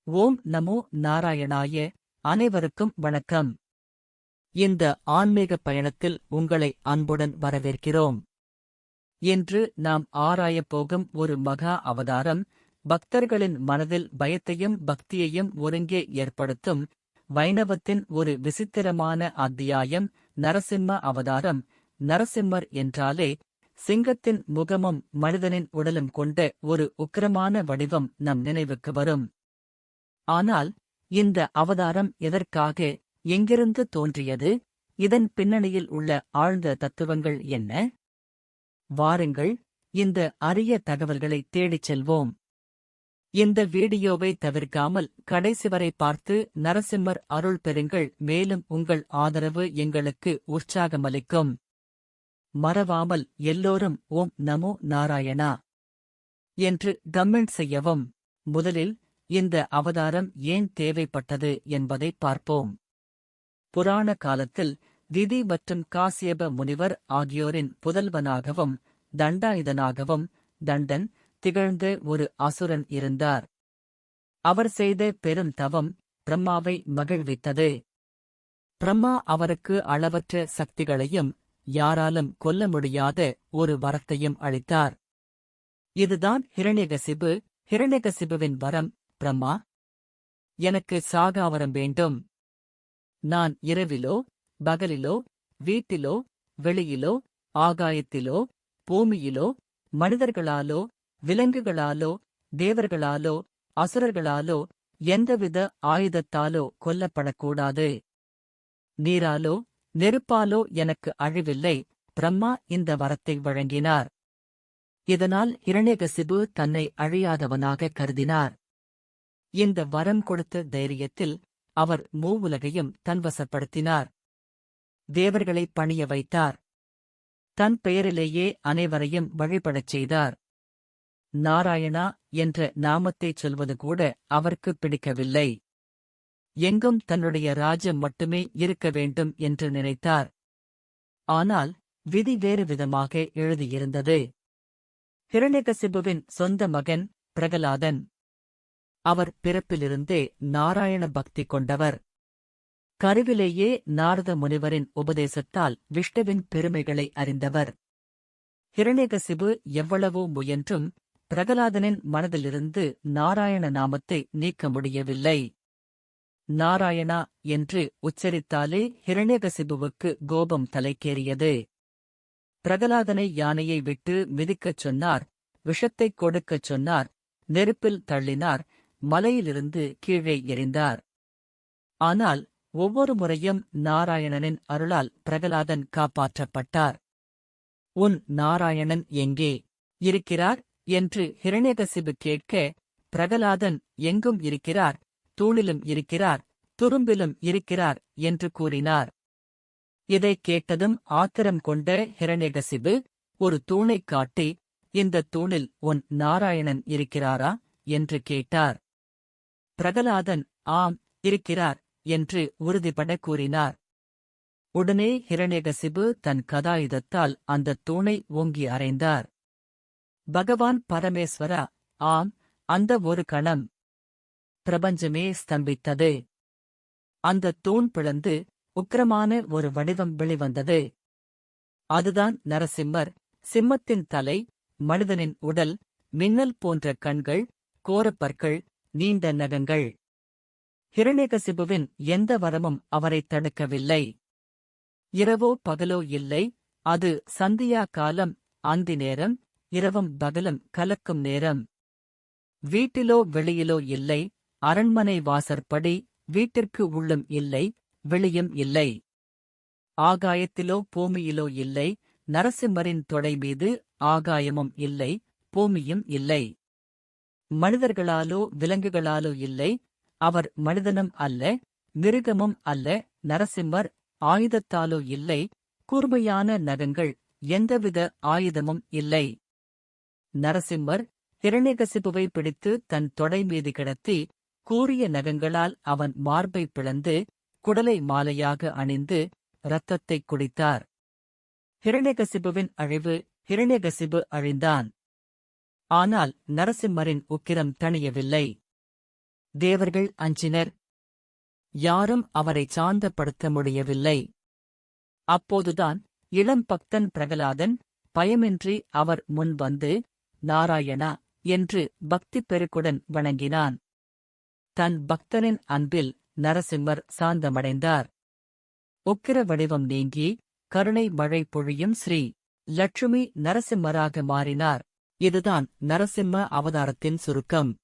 ஓம் நமோ நாராயணாய. அனைவருக்கும் வணக்கம். இந்த ஆன்மீக பயணத்தில் உங்களை அன்புடன் வரவேற்கிறோம். இன்று நாம் ஆராயப் போகும் ஒரு மகா அவதாரம், பக்தர்களின் மனதில் பயத்தையும் பக்தியையும் ஒருங்கே ஏற்படுத்தும் வைணவத்தின் ஒரு விசித்திரமான அத்தியாயம், நரசிம்ம அவதாரம். நரசிம்மர் என்றாலே சிங்கத்தின் முகமும் மனிதனின் உடலும் கொண்ட ஒரு உக்கிரமான வடிவம் நம் நினைவுக்கு வரும். ஆனால் இந்த அவதாரம் எதற்காக, எங்கிருந்து தோன்றியது, இதன் பின்னணியில் உள்ள ஆழ்ந்த தத்துவங்கள் என்ன? வாருங்கள், இந்த அரிய தகவல்களை தேடிச் செல்வோம். இந்த வீடியோவை தவிர்க்காமல் கடைசி வரை பார்த்து நரசிம்மர் அருள் பெறுங்கள். மேலும் உங்கள் ஆதரவு எங்களுக்கு உற்சாகமளிக்கும். மறவாமல் எல்லோரும் ஓம் நமோ நாராயணா என்று கமெண்ட் செய்யவும். முதலில் இந்த அவதாரம் ஏன் தேவைப்பட்டது என்பதை பார்ப்போம். புராண காலத்தில் திதி மற்றும் காசியப முனிவர் ஆகியோரின் புதல்வனாகவும் தண்டாயுதனாகவும் தண்டன் திகழ்ந்த ஒரு அசுரன் இருந்தார். அவர் செய்த பெரும் தவம் பிரம்மாவை மகிழ்வித்தது. பிரம்மா அவருக்கு அளவற்ற சக்திகளையும் யாராலும் கொல்ல முடியாத ஒரு வரத்தையும் அளித்தார். இதுதான் ஹிரண்யகசிபு. ஹிரண்யகசிபுவின் வரம், பிரம்மா, எனக்கு சாகாவரம் வேண்டும். நான் இரவிலோ பகலிலோ வீட்டிலோ வெளியிலோ ஆகாயத்திலோ பூமியிலோ மனிதர்களாலோ விலங்குகளாலோ தேவர்களாலோ அசுரர்களாலோ எந்தவித ஆயுதத்தாலோ கொல்லப்படக்கூடாது. நீராலோ நெருப்பாலோ எனக்கு அழிவில்லை. பிரம்மா இந்த வரத்தை வழங்கினார். இதனால் ஹிரண்யகசிபு தன்னை அழியாதவனாக கருதினார். இந்த வரம் கொடுத்த தைரியத்தில் அவர் மூவுலகையும் தன்வசப்படுத்தினார். தேவர்களை பணிய வைத்தார். தன் பெயரிலேயே அனைவரையும் வழிபடச் செய்தார். நாராயணா என்ற நாமத்தைச் சொல்வது கூட அவருக்கு பிடிக்கவில்லை. எங்கும் தன்னுடைய ராஜ்யம் மட்டுமே இருக்க வேண்டும் என்று நினைத்தார். ஆனால் விதி வேறு விதமாக எழுதியிருந்தது. ஹிரண்யகசிபுவின் சொந்த மகன் பிரகலாதன். அவர் பிறப்பிலிருந்தே நாராயண பக்தி கொண்டவர். கருவிலேயே நாரத முனிவரின் உபதேசத்தால் விஷ்ணுவின் பெருமைகளை அறிந்தவர். ஹிரண்யகசிபு எவ்வளவோ முயன்றும் பிரகலாதனின் மனதிலிருந்து நாராயண நாமத்தை நீக்க முடியவில்லை. நாராயணா என்று உச்சரித்தாலே ஹிரண்யகசிபுவுக்கு கோபம் தலைக்கேறியது. பிரகலாதனை யானையை விட்டு மிதிக்கச் சொன்னார், விஷத்தைக் கொடுக்கச் சொன்னார், நெருப்பில் தள்ளினார், மலையிலிருந்து கீழே எறிந்தார். ஆனால் ஒவ்வொரு முறையும் நாராயணனின் அருளால் பிரகலாதன் காப்பாற்றப்பட்டார். உன் நாராயணன் எங்கே இருக்கிறார் என்று ஹிரண்யகசிபு கேட்க, பிரகலாதன் எங்கும் இருக்கிறார், தூணிலும் இருக்கிறார், துரும்பிலும் இருக்கிறார் என்று கூறினார். இதைக் கேட்டதும் ஆத்திரம் கொண்ட ஹிரண்யகசிபு ஒரு தூணைக் காட்டி, இந்த தூணில் உன் நாராயணன் இருக்கிறாரா என்று கேட்டார். பிரகலாதன் ஆம், இருக்கிறார் என்று உறுதிபட கூறினார். உடனே ஹிரண்யகசிபு தன் கதாயுதத்தால் அந்தத் தூணை ஓங்கி அறைந்தார். பகவான் பரமேஸ்வரா, ஆம், அந்த ஒரு கணம் பிரபஞ்சமே ஸ்தம்பித்தது. அந்தத் தூண் பிளந்து உக்கிரமான ஒரு வடிவம் வெளிவந்தது. அதுதான் நரசிம்மர். சிம்மத்தின் தலை, மனிதனின் உடல், மின்னல் போன்ற கண்கள், கோரப்பற்கள், நீண்ட நகங்கள். ஹிரண்யகசிபுவின் எந்த வரமும் அவரைத் தடுக்கவில்லை. இரவோ பகலோ இல்லை, அது சந்தியா காலம், அந்தி நேரம், இரவும் பகலும் கலக்கும் நேரம். வீட்டிலோ வெளியிலோ இல்லை, அரண்மனை வாசற்படி, வீட்டிற்கு உள்ளும் இல்லை, வெளியும் இல்லை. ஆகாயத்திலோ பூமியிலோ இல்லை, நரசிம்மரின் தொடை மீது ஆகாயமும் இல்லை, பூமியும் இல்லை. மனிதர்களாலோ விலங்குகளாலோ இல்லை, அவர் மனிதனும் அல்ல, மிருகமும் அல்ல. நரசிம்மர் ஆயுதத்தாலோ இல்லை, கூர்மையான நகங்கள், எந்தவித ஆயுதமும் இல்லை. நரசிம்மர் ஹிரண்யகசிபுவை பிடித்து தன் தொடை மீது கிடத்தி, கூரிய நகங்களால் அவன் மார்பை பிளந்து, குடலை மாலையாக அணிந்து, இரத்தத்தைக் குடித்தார். ஹிரண்யகசிபுவின் அழிவு. ஹிரண்யகசிபு அழிந்தான். ஆனால் நரசிம்மரின் உக்கிரம் தணியவில்லை. தேவர்கள் அஞ்சினர். யாரும் அவரை சாந்தப்படுத்த முடியவில்லை. அப்போதுதான் இளம் பக்தன் பிரகலாதன் பயமின்றி அவர் முன் வந்து, நாராயணா என்று பக்திப் பெருக்குடன் வணங்கினான். தன் பக்தனின் அன்பில் நரசிம்மர் சாந்தமடைந்தார். உக்கிர வடிவம் நீங்கி கருணை மழை பொழியும் ஸ்ரீ லட்சுமி நரசிம்மராக மாறினார். இதுதான் நரசிம்ம அவதாரத்தின் சுருக்கம்.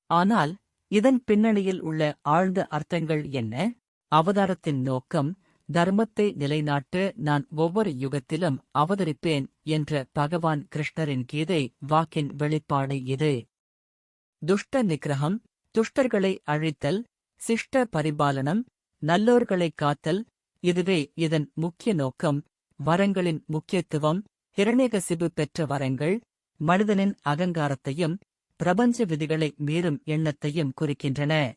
ஆனால் இதன் பின்னணியில் உள்ள ஆழ்ந்த அர்த்தங்கள் என்ன? அவதாரத்தின் நோக்கம் தர்மத்தை நிலைநாட்ட நான் ஒவ்வொரு யுகத்திலும் அவதரிப்பேன் என்ற பகவான் கிருஷ்ணரின் கீதை வாக்கின் வெளிப்பாடு இது. துஷ்ட நிகிரகம், துஷ்டர்களை அழித்தல், சிஷ்ட பரிபாலனம், நல்லோர்களைக் காத்தல், இதுவே இதன் முக்கிய நோக்கம். வரங்களின் முக்கியத்துவம், ஹிரண்யகசிபு பெற்ற வரங்கள் மனிதனின் அகங்காரத்தையும் பிரபஞ்ச விதிகளை மீறும் எண்ணத்தையும் குறிக்கின்றன.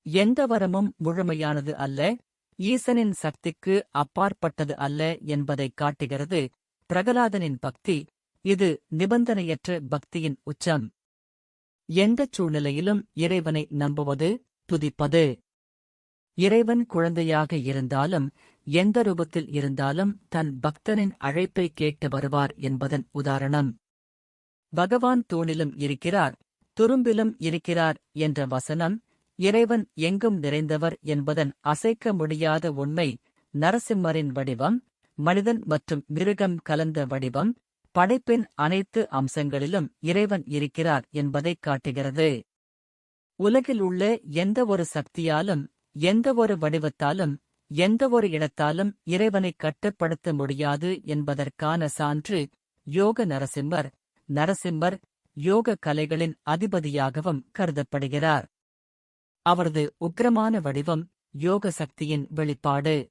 எந்த வரமும் முழுமையானது அல்ல, ஈசனின் சக்திக்கு அப்பாற்பட்டது அல்ல என்பதைக் காட்டுகிறது பிரகலாதனின் பக்தி. இது நிபந்தனையற்ற பக்தியின் உச்சம். எந்தச் சூழ்நிலையிலும் இறைவனை நம்புவது, துதிப்பது. இறைவன் குழந்தையாக இருந்தாலும் எந்த ரூபத்தில் இருந்தாலும் தன் பக்தனின் அழைப்பை கேட்டு வருவார் என்பதன் உதாரணம். பகவான் தூணிலும் இருக்கிறார், துரும்பிலும் இருக்கிறார் என்ற வசனம் இறைவன் எங்கும் நிறைந்தவர் என்பதன் அசைக்க முடியாத உண்மை. நரசிம்மரின் வடிவம் மனிதன் மற்றும் மிருகம் கலந்த வடிவம். படைப்பின் அனைத்து அம்சங்களிலும் இறைவன் இருக்கிறார் என்பதைக் காட்டுகிறது. உலகில் உள்ள எந்த ஒரு சக்தியாலும், எந்த ஒரு வடிவத்தாலும், எந்த ஒரு இடத்தாலும் இறைவனைக் கட்டுப்படுத்த முடியாது என்பதற்கான சான்று யோக நரசிம்மர். நரசிம்மர் யோக கலைகளின் அதிபதியாகவும் கருதப்படுகிறார். அவரது உக்கிரமான வடிவம் யோக சக்தியின் வெளிப்பாடு.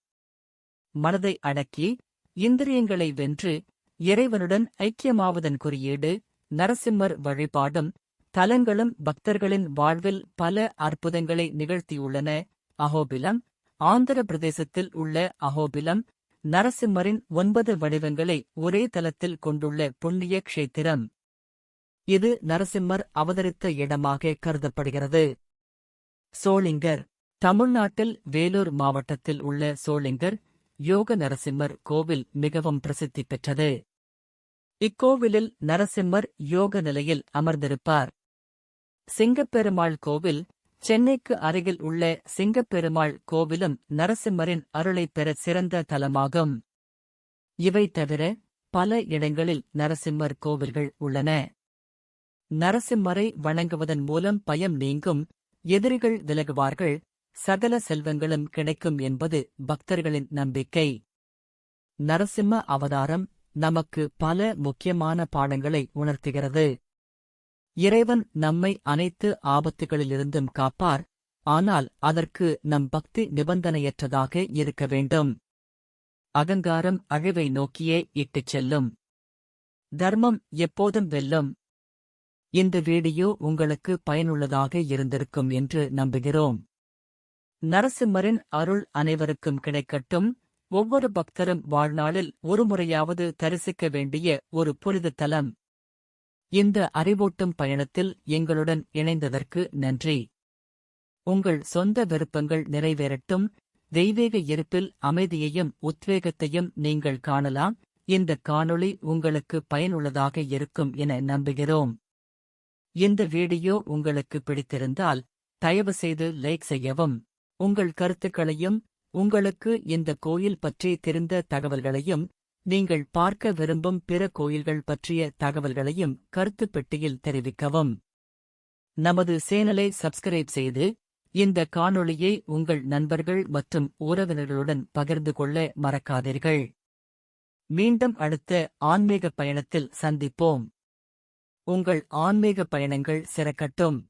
மனதை அடக்கி இந்திரியங்களை வென்று இறைவனுடன் ஐக்கியமாவதன் குறியீடு. நரசிம்மர் வழிபாடும் தலங்களும் பக்தர்களின் வாழ்வில் பல அற்புதங்களை நிகழ்த்தியுள்ளன. அஹோபிலம், ஆந்திர பிரதேசத்தில் உள்ள அஹோபிலம் நரசிம்மரின் 9 வடிவங்களை ஒரே தலத்தில் கொண்டுள்ள புண்ணிய க்ஷேத்திரம். இது நரசிம்மர் அவதரித்த இடமாக கருதப்படுகிறது. சோளிங்கர், தமிழ்நாட்டில் வேலூர் மாவட்டத்தில் உள்ள சோளிங்கர் யோக நரசிம்மர் கோவில் மிகவும் பிரசித்தி பெற்றது. இக்கோவிலில் நரசிம்மர் யோக நிலையில் அமர்ந்திருப்பார். சிங்கப்பெருமாள் கோவில், சென்னைக்கு அருகில் உள்ள சிங்கப்பெருமாள் கோவிலும் நரசிம்மரின் அருளைப் பெற சிறந்த தலமாகும். இவை தவிர பல இடங்களில் நரசிம்மர் கோவில்கள் உள்ளன. நரசிம்மரை வணங்குவதன் மூலம் பயம் நீங்கும், எதிரிகள் விலகுவார்கள், சகல செல்வங்களும் கிடைக்கும் என்பது பக்தர்களின் நம்பிக்கை. நரசிம்ம அவதாரம் நமக்கு பல முக்கியமான பாடங்களை உணர்த்துகிறது. இறைவன் நம்மை அனைத்து ஆபத்துகளிலிருந்தும் காப்பார், ஆனால் அதற்கு நம் பக்தி நிபந்தனையற்றதாக இருக்க வேண்டும். அகங்காரம் அழிவை நோக்கியே இட்டுச் செல்லும். தர்மம் எப்போதும் வெல்லும். இந்த வீடியோ உங்களுக்கு பயனுள்ளதாக இருந்திருக்கும் என்று நம்புகிறோம். நரசிம்மரின் அருள் அனைவருக்கும் கிடைக்கட்டும். ஒவ்வொரு பக்தரும் வாழ்நாளில் ஒருமுறையாவது தரிசிக்க வேண்டிய ஒரு புனித தலம். இந்த அறிவூட்டும் பயணத்தில் எங்களுடன் இணைந்ததற்கு நன்றி. உங்கள் சொந்த விருப்பங்கள் நிறைவேறட்டும். தெய்வீக இருப்பில் அமைதியையும் உத்வேகத்தையும் நீங்கள் காணலாம். இந்த காணொளி உங்களுக்கு பயனுள்ளதாக இருக்கும் என நம்புகிறோம். இந்த வீடியோ உங்களுக்கு பிடித்திருந்தால் தயவுசெய்து லைக் செய்யவும். உங்கள் கருத்துக்களையும் உங்களுக்கு இந்த கோயில் பற்றி தெரிந்த தகவல்களையும் நீங்கள் பார்க்க விரும்பும் பிற கோயில்கள் பற்றிய தகவல்களையும் கருத்துப் பெட்டியில் தெரிவிக்கவும். நமது சேனலை சப்ஸ்கிரைப் செய்து இந்த காணொளியை உங்கள் நண்பர்கள் மற்றும் உறவினர்களுடன் பகிர்ந்து கொள்ள மறக்காதீர்கள். மீண்டும் அடுத்த ஆன்மீக பயணத்தில் சந்திப்போம். உங்கள் ஆன்மீக பயணங்கள் சிறக்கட்டும்.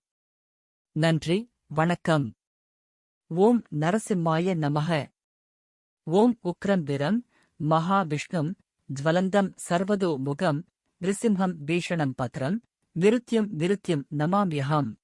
நன்றி, வணக்கம். ஓம் நரசிம்மாய நமக. ஓம் உக்ரம் வீரம் மகாவிஷ்ணும் ஜ்வலந்தம் சர்வதோ முகம் நிருசிம்ஹம் பீஷணம் பத்ரம் விருத்யம் விருத்யம் நமாம்யஹம்.